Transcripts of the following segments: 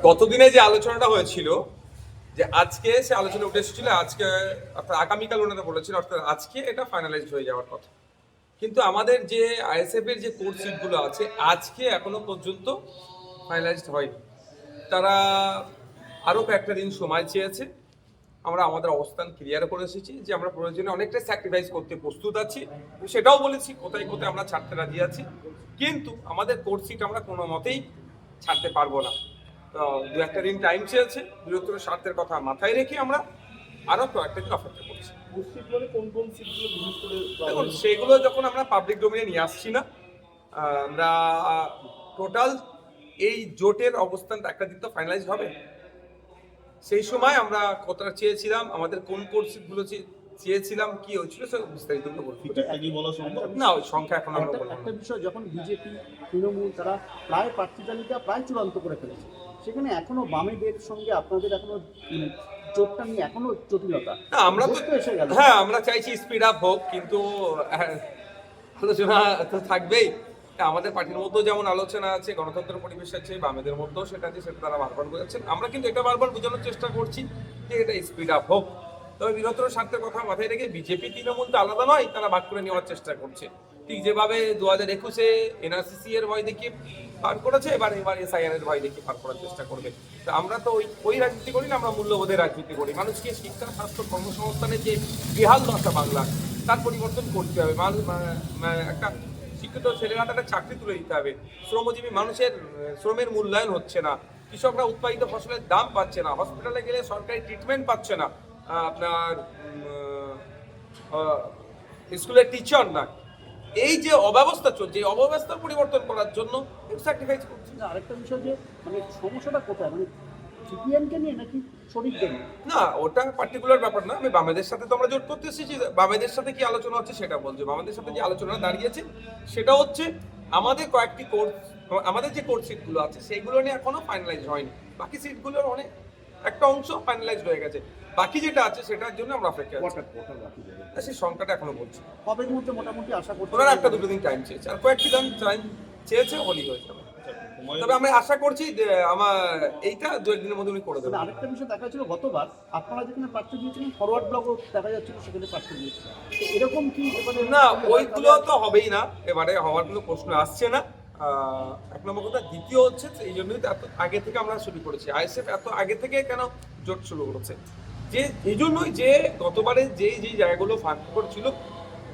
গতদিনে যে আলোচনাটা হয়েছিল, যে আজকে সে আলোচনা উঠে এসেছিল, আজকে অর্থাৎ আগামীকাল ওনারা বলেছিল, অর্থাৎ আজকে এটা ফাইনালাইজড হয়ে যাওয়ার কথা। কিন্তু আমাদের যে আইএসএফ এর যে কোর্ট সিটগুলো আছে আজকে এখনো পর্যন্ত ফাইনালাইজড হয়নি। তারা আরও কয়েকটা দিন সময় চেয়েছে। আমরা আমাদের অবস্থান ক্লিয়ার করে এসেছি যে আমরা প্রয়োজনে অনেকটা স্যাক্রিফাইস করতে প্রস্তুত আছি, সেটাও বলেছি কোথায় কোথায় আমরা ছাড়তে রাজি আছি, কিন্তু আমাদের কোর্ট সিট আমরা কোনো মতেই ছাড়তে পারবো না। দু একটা দিন টাইম চেয়েছে, বৃহত্তর স্বার্থের কথা মাথায় রেখে আমরা আরও কয়েকটা দিন অপেক্ষা করছি। দেখুন, সেগুলো যখন আমরা পাবলিক ডোমেইনে নিয়ে আসছি না, আমরা টোটাল এই জোটের অবস্থানটা একটা দিন তো ফাইনালাইজ হবে, সেই সময় আমরা কতটা চেয়েছিলাম, আমাদের কোন কোর্স সিটগুলো চেয়েছিলাম, কি হয়েছিল সে বিস্তারিত না, ওই সংখ্যা এখন আমরা বলবো। একটা বিষয়, যখন বিজেপি তৃণমূল তারা প্রায় প্রার্থী তালিকা প্রায় চূড়ান্ত করে ফেলেছে, সেখানে এখনো বামেদের সঙ্গে আপনাদের এখনো জোটটা নিয়ে এখনো জটিলতা। আমরা তো এসে গেল, হ্যাঁ, আমরা চাইছি স্পিড আপ হোক, কিন্তু আলোচনা তো থাকবেই। আমাদের পার্টির মধ্যেও যেমন আলোচনা আছে, গণতন্ত্র পরিবেশ আছে, বামেদের মধ্যেও সেটা আছে, সেটা তারা বারবার বোঝাচ্ছেন। আমরা কিন্তু এটা বারবার বোঝানোর চেষ্টা করছি যে এটা স্পিড আপ হোক। তবে বৃহত্তর স্বার্থের কথা মাথায় রেখে বিজেপি তৃণমূল তো আলাদা নয়, তারা ভাগ করে নেওয়ার চেষ্টা করছে। ঠিক যেভাবে 2021-এ এনআরসিসি এর ভয় দেখিয়ে পার করেছে, এবার এসআইআর এর ভয় দেখিয়ে পার করার চেষ্টা করবে। তো আমরা তো ওই রাজনীতি করি না, আমরা মূল্যবোধের রাজনীতি করি। মানুষকে শিক্ষা, স্বাস্থ্য, কর্মসংস্থানের যে বেহাল দশা বাংলা, তার পরিবর্তন করতে হবে। একটা শিক্ষিত ছেলেরা একটা চাকরি তুলে দিতে হবে। শ্রমজীবী মানুষের শ্রমের মূল্যায়ন হচ্ছে না, কৃষকরা উৎপাদিত ফসলের দাম পাচ্ছে না, হসপিটালে গেলে সরকারি ট্রিটমেন্ট পাচ্ছে না, আপনার স্কুলের টিচার না। এই যে অব্যবস্থা চলছে, এই অব্যবস্থার পরিবর্তন করার জন্য স্যাক্রিফাইস করছে। আরেকটা বিষয়, যে মানে সমস্যাটা কোথায়, মানে সিপিএমকে নিয়ে নাকি শরীরকে নিয়ে? না, ওটা পার্টিকুলার ব্যাপার না। আমি বামেদের সাথে তো আমরা জোট করতে এসেছি, বামেদের সাথে কি আলোচনা হচ্ছে সেটা বলছি। বামেদের সাথে যে আলোচনা দাঁড়িয়েছে সেটা হচ্ছে আমাদের কয়েকটি কোর্স, আমাদের যে কোর্স সিটগুলো আছে সেইগুলো নিয়ে এখনো ফাইনালাইজ হয়নি। বাকি সিটগুলোর অনেক একটা অংশ ফাইনালাইজড হয়ে গেছে, বাকি যেটা আছে সেটার জন্য আমরা অপেক্ষা করছি। সেই সংখ্যাটা এখনো বলছি। কবের মধ্যে মোটামুটি আশা করতে? ওনারা একটা দুটো দিন টাইম চেয়েছে, আর কয়েকটি দিন টাইম চেয়েছে, হলেই হয়ে যাবে। তবে আমরা আশা করছি যে আমার এইটা 2 দিনের মধ্যে উনি করে দেবেন। আরেকটা বিষয় দেখা যাচ্ছিল, গতবার আপনারা যেখানে প্রার্থী দিয়েছিলেন ফরওয়ার্ড ব্লকও দেখা যাচ্ছিল সেখানে প্রার্থী দিয়েছিলেন, এরকম কি না? ওইগুলো তো হবেই না, এবারে হওয়ার কোনো প্রশ্ন আসছে না। এক নম্বর কথা। দ্বিতীয় হচ্ছে এই জন্যই তো এত আগে থেকে আমরা শুরু করেছি। আইএসএফ এত আগে থেকে কেন জোট শুরু করেছে, যে এই জন্যই যে গতবারে যেই জায়গাগুলো ফাঁক করছিল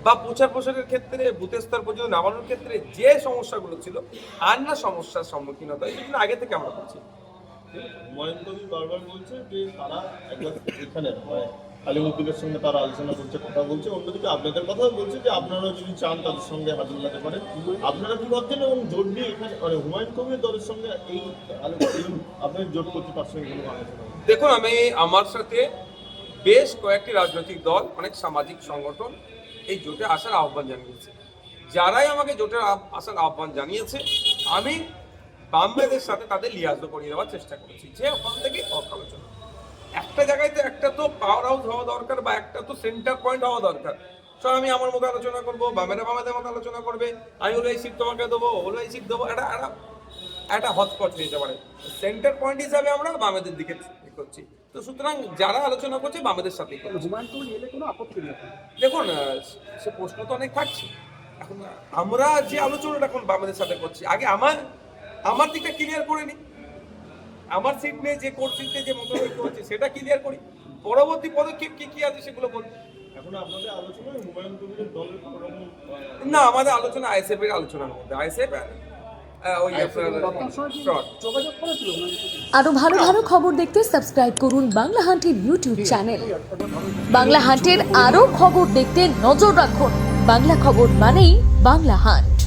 বা প্রচার প্রসারের ক্ষেত্রে বুথ স্তর পর্যন্ত নামানোর ক্ষেত্রে যে সমস্যাগুলো ছিল, আর না সমস্যার সম্মুখীন হতে হয়, সেগুলো আগে থেকে আমরা করছি। হুমায়ুন কবির বারবার বলছে যে তারা একবার এখানে আলিমুদ্দিনের সঙ্গে তারা আলোচনা করছে, কথা বলছে। অন্যদিকে আপনাদের কথাও বলছে যে আপনারা যদি চান তাদের সঙ্গে হাজির হতে পারেন। আপনারা কি ভাবছেন, এবং জোট নিয়ে এখানে মানে হুমায়ুন কবির দলের সঙ্গে এই আপনার জোট করতে পারছেন কোনো আলোচনা? দেখুন, আমি আমার সাথে বেশ কয়েকটি রাজনৈতিক দল, অনেক সামাজিক সংগঠন এই জোটে আসার আহ্বান জানিয়েছে। যারাই আমাকে জোটে আসার আহ্বান জানিয়েছে, আমি বামদের সাথে তাদের লিয়াজও করিয়ে দেওয়ার চেষ্টা করেছি, যে ওখান থেকে আলোচনা। একটা জায়গায় তো একটা তো পাওয়ার হাউস হওয়া দরকার, বা একটা তো সেন্টার পয়েন্ট হওয়া দরকার। সব আমি আমার মতো আলোচনা করবো, বামেরা বামেদের মতো আলোচনা করবে, আমি হলো এই সিট তোমাকে দেবো, হলো এই সিট দেবো, একটা হটস্পট হয়ে যেতে পারে। সেন্টার পয়েন্ট হিসাবে আমরা বামেদের দিকে করছি। তো সুতরাং যারা আলোচনা করছে বামেদের সাথেই করছে। দেখুন, সে প্রশ্ন তো অনেক থাকছে। এখন আমরা যে আলোচনাটা এখন বামেদের সাথে করছি, আগে আমার দিকটা ক্লিয়ার করে নিই। আমার সিট নিয়ে যে কোর্ট সিট নিয়ে যে মতভেদ হচ্ছে সেটা ক্লিয়ার করি, পরবর্তী পদক্ষেপ কি আছে সেগুলো বলবো। এখন আপনাদের আলোচনায় হুমায়ুন কবিরের দলের কোনো রকম না, আমাদের আলোচনা আইএসএফ এর আলোচনার মধ্যে। আইএসএফ আরো ভালো ভালো খবর দেখতে সাবস্ক্রাইব করুন বাংলা হান্টের ইউটিউব চ্যানেল। বাংলা হান্টের আরো খবর দেখতে নজর রাখুন। বাংলা খবর মানেই বাংলা হান্ট।